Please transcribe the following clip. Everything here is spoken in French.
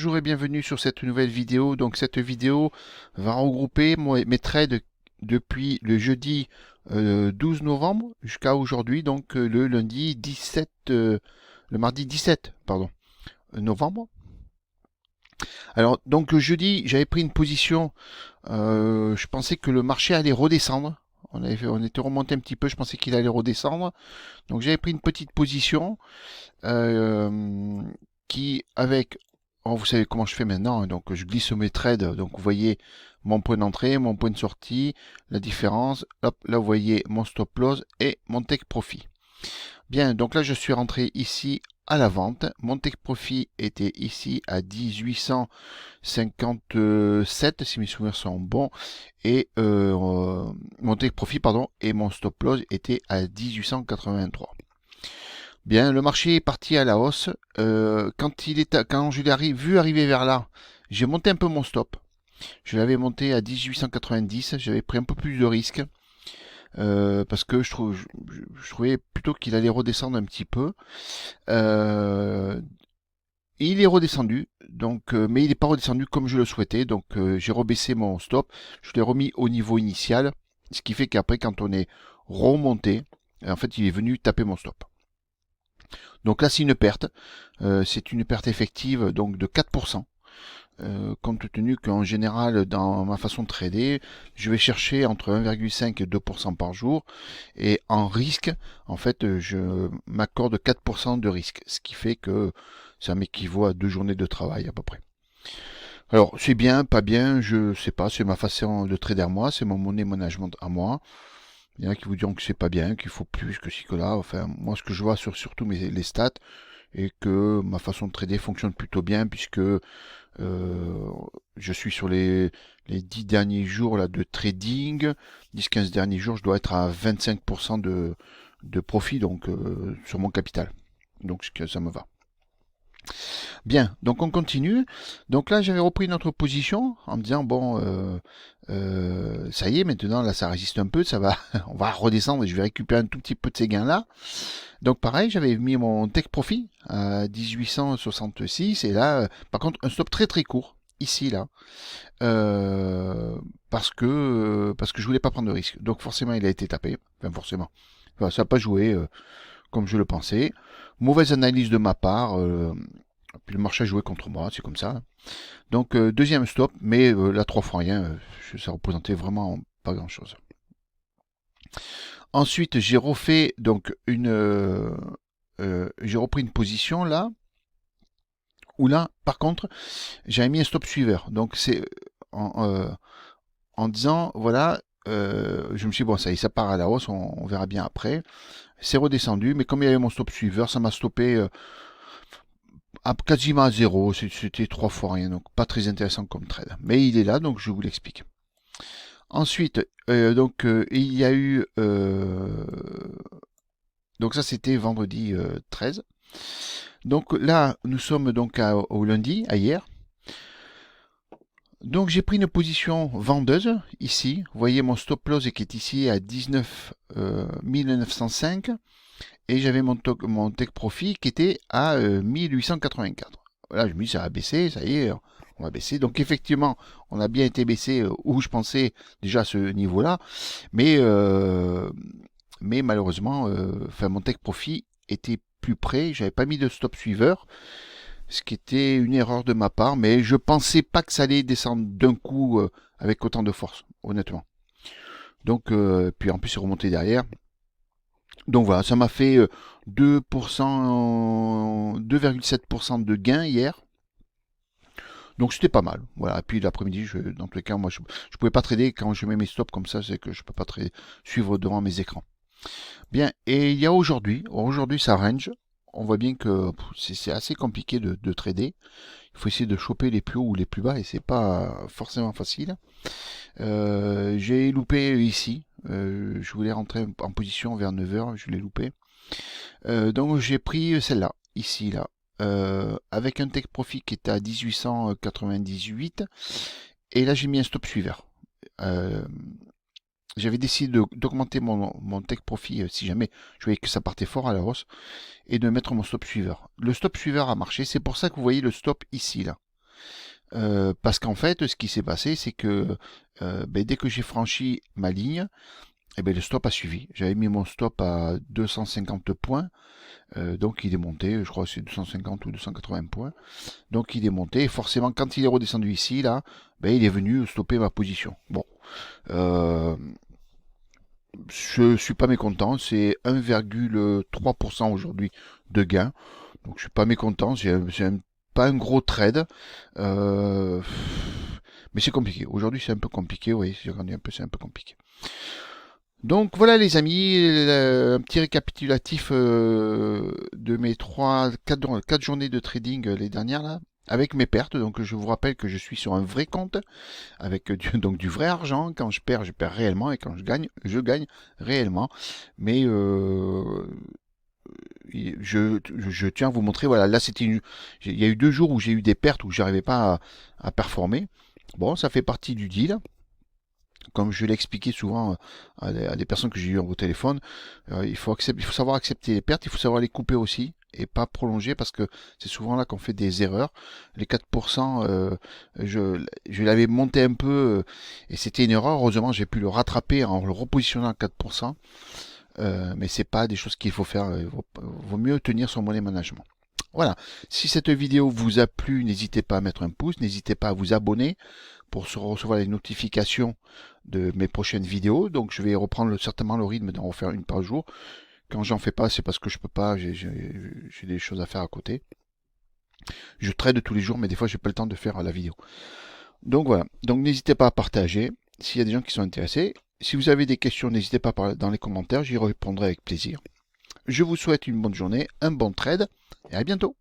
Bonjour et bienvenue sur cette nouvelle vidéo. Donc cette vidéo va regrouper mes trades depuis le jeudi 12 novembre jusqu'à aujourd'hui, donc le lundi 17, le mardi 17, pardon, novembre. Alors donc jeudi, j'avais pris une position, je pensais que le marché allait redescendre. On était remonté un petit peu, je pensais qu'il allait redescendre. Donc j'avais pris une petite position qui avec vous savez comment je fais maintenant, hein, donc je glisse mes trades, donc vous voyez mon point d'entrée, mon point de sortie, la différence, hop, là vous voyez mon stop loss et mon take profit. Bien, donc là je suis rentré ici à la vente, mon take profit était ici à 1857 si mes souvenirs sont bons, et mon take profit pardon, et mon stop loss était à 1883. Bien, le marché est parti à la hausse. Quand je l'ai vu arriver vers là, j'ai monté un peu mon stop. Je l'avais monté à 1890. J'avais pris un peu plus de risque parce que je trouvais plutôt qu'il allait redescendre un petit peu. Il est redescendu, donc, mais il n'est pas redescendu comme je le souhaitais. Donc, j'ai rebaissé mon stop. Je l'ai remis au niveau initial, ce qui fait qu'après, quand on est remonté, en fait, il est venu taper mon stop. Donc là, c'est une perte. C'est une perte effective donc de 4%. Compte tenu qu'en général, dans ma façon de trader, je vais chercher entre 1,5 et 2% par jour. Et en risque, en fait, je m'accorde 4% de risque. Ce qui fait que ça m'équivaut à 2 journées de travail à peu près. Alors, c'est bien, pas bien, je sais pas, c'est ma façon de trader à moi, c'est mon money management à moi. Il y en a qui vous diront que c'est pas bien, qu'il faut plus que ci que là. Enfin, moi, ce que je vois sur surtout les stats, et que ma façon de trader fonctionne plutôt bien, puisque je suis sur les 10 derniers jours là, de trading, 10-15 derniers jours, je dois être à 25% de profit donc sur mon capital. Donc ça me va. Bien, donc on continue. Donc là, j'avais repris notre position en me disant bon, ça y est, maintenant là, ça résiste un peu, ça va, on va redescendre et je vais récupérer un tout petit peu de ces gains là. Donc pareil, j'avais mis mon take profit à 1866 et là, par contre, un stop très très court ici là, parce que je voulais pas prendre de risque. Donc forcément, il a été tapé. Enfin forcément, enfin, ça n'a pas joué comme je le pensais. Mauvaise analyse de ma part. Puis le marché a joué contre moi, c'est comme ça. Donc deuxième stop, mais là 3 fois rien, ça représentait vraiment pas grand chose. Ensuite j'ai refait donc j'ai repris une position là, où là par contre j'avais mis un stop suiveur. Donc c'est en disant voilà, je me suis dit bon ça y est, ça part à la hausse, on verra bien après. C'est redescendu, mais comme il y avait mon stop suiveur, ça m'a stoppé quasiment à zéro, c'était 3 fois rien, donc pas très intéressant comme trade. Mais il est là, donc je vous l'explique. Ensuite, il y a eu... donc ça c'était vendredi 13. Donc là, nous sommes donc au lundi, à hier. Donc j'ai pris une position vendeuse ici. Vous voyez mon stop loss qui est ici à 19 905. Et j'avais mon take profit qui était à 1884. Voilà, je me dis ça va baisser, ça y est, on va baisser. Donc effectivement, on a bien été baissé où je pensais déjà à ce niveau-là, mais malheureusement, mon take profit était plus près. J'avais pas mis de stop suiveur, ce qui était une erreur de ma part, mais je pensais pas que ça allait descendre d'un coup avec autant de force, honnêtement. Donc puis en plus c'est remonté derrière. Donc voilà, ça m'a fait 2,7% de gain hier. Donc c'était pas mal. Voilà. Et puis l'après-midi, dans tous les cas, moi je pouvais pas trader quand je mets mes stops comme ça, c'est que je peux pas suivre devant mes écrans. Bien, et il y a aujourd'hui, ça range. On voit bien que c'est assez compliqué de trader. Il faut essayer de choper les plus hauts ou les plus bas et c'est pas forcément facile. J'ai loupé ici. Je voulais rentrer en position vers 9h, je l'ai loupé. Donc j'ai pris celle-là, ici, là, avec un take profit qui était à 1898. Et là j'ai mis un stop suiveur. J'avais décidé d'augmenter mon take profit si jamais je voyais que ça partait fort à la hausse et de mettre mon stop suiveur. Le stop suiveur a marché, c'est pour ça que vous voyez le stop ici, là. Parce qu'en fait, ce qui s'est passé, c'est que dès que j'ai franchi ma ligne, le stop a suivi. J'avais mis mon stop à 250 points, donc il est monté, je crois que c'est 250 ou 280 points. Donc il est monté, et forcément quand il est redescendu ici, là, il est venu stopper ma position. Bon, euh, je suis pas mécontent, c'est 1,3% aujourd'hui de gain. Donc je suis pas mécontent, pas un gros trade. Euh, mais c'est compliqué. Aujourd'hui c'est un peu compliqué, oui, j'ai regardé un peu, c'est un peu compliqué. Donc voilà les amis, un petit récapitulatif de mes 4 journées de trading les dernières là, avec mes pertes. Donc je vous rappelle que je suis sur un vrai compte, avec donc du vrai argent. Quand je perds réellement, et quand je gagne réellement. Mais je tiens à vous montrer, voilà, là il y a eu 2 jours où j'ai eu des pertes où j'arrivais pas à performer. Bon, ça fait partie du deal. Comme je l'ai expliqué souvent à des personnes que j'ai eues au téléphone, il faut savoir accepter les pertes, il faut savoir les couper aussi et pas prolonger parce que c'est souvent là qu'on fait des erreurs. Les 4%, je l'avais monté un peu et c'était une erreur. Heureusement, j'ai pu le rattraper en le repositionnant à 4%. Mais c'est pas des choses qu'il faut faire. Vaut mieux tenir son money management. Voilà. Si cette vidéo vous a plu, n'hésitez pas à mettre un pouce, n'hésitez pas à vous abonner pour recevoir les notifications de mes prochaines vidéos. Donc je vais reprendre certainement le rythme d'en refaire une par jour. Quand j'en fais pas, c'est parce que je peux pas, j'ai des choses à faire à côté. Je trade tous les jours, mais des fois j'ai pas le temps de faire la vidéo. Donc voilà. Donc n'hésitez pas à partager s'il y a des gens qui sont intéressés. Si vous avez des questions, n'hésitez pas dans les commentaires, j'y répondrai avec plaisir. Je vous souhaite une bonne journée, un bon trade et à bientôt.